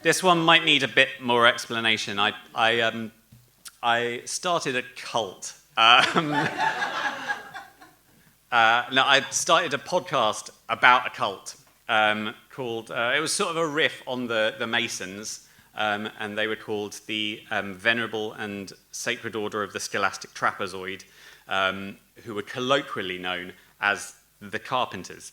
This one might need a bit more explanation. I started a cult. No, I started a podcast about a cult called, it was sort of a riff on the Masons, and they were called the Venerable and Sacred Order of the Scholastic Trapezoid, who were colloquially known as the Carpenters.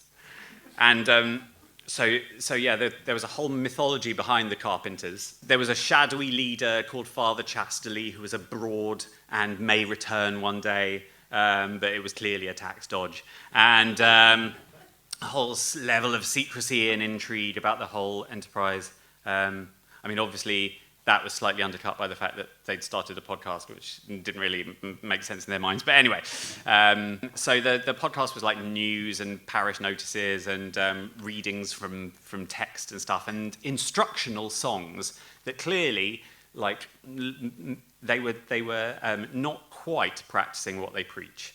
And so yeah, there was a whole mythology behind the Carpenters. There was a shadowy leader called Father Chasterley who was abroad and may return one day, but it was clearly a tax dodge. And a whole level of secrecy and intrigue about the whole enterprise. I mean, obviously, that was slightly undercut by the fact that they'd started a podcast, which didn't really make sense in their minds. But anyway, so the podcast was like news and parish notices and readings from text and stuff, and instructional songs that clearly, like, they were not quite practicing what they preach.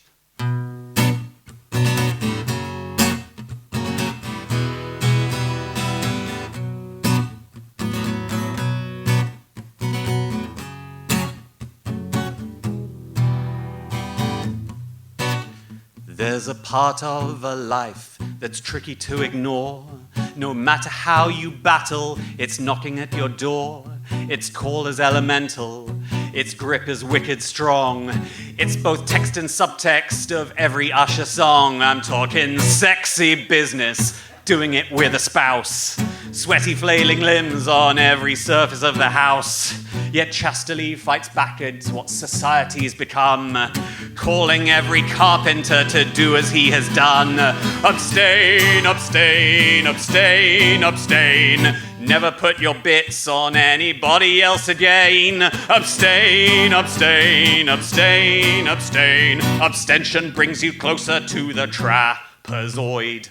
There's a part of a life that's tricky to ignore. No matter how you battle, it's knocking at your door. Its call is elemental, its grip is wicked strong. It's both text and subtext of every Usher song. I'm talking sexy business, doing it with a spouse. Sweaty flailing limbs on every surface of the house. Yet Chasterley fights back against what society's become, calling every carpenter to do as he has done. Abstain, abstain, abstain, abstain. Never put your bits on anybody else again. Abstain, abstain, abstain, abstain. Abstention brings you closer to the trapezoid.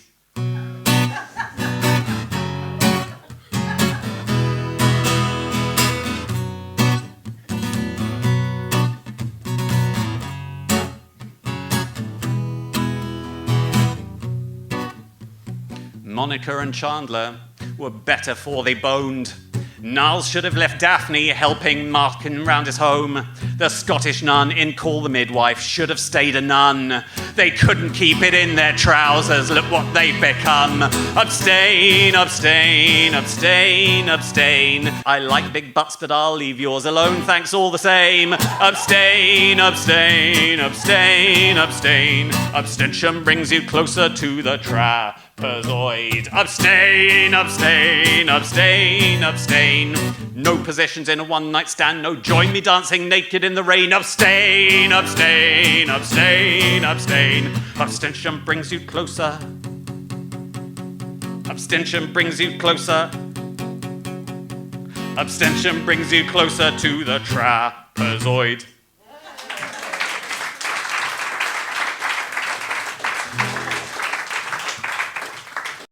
Monica and Chandler were better for they boned. Niles should have left Daphne helping Markin round his home. The Scottish nun in Call the Midwife should have stayed a nun. They couldn't keep it in their trousers, look what they've become. Abstain, abstain, abstain, abstain. I like big butts, but I'll leave yours alone, thanks all the same. Abstain, abstain, abstain, abstain. Abstention brings you closer to the trapezoid. Abstain, abstain, abstain, abstain. No possessions in a one-night stand, no join me dancing naked in the rain. Abstain, abstain, abstain, abstain. Abstention brings you closer. Abstention brings you closer. Abstention brings you closer to the trapezoid.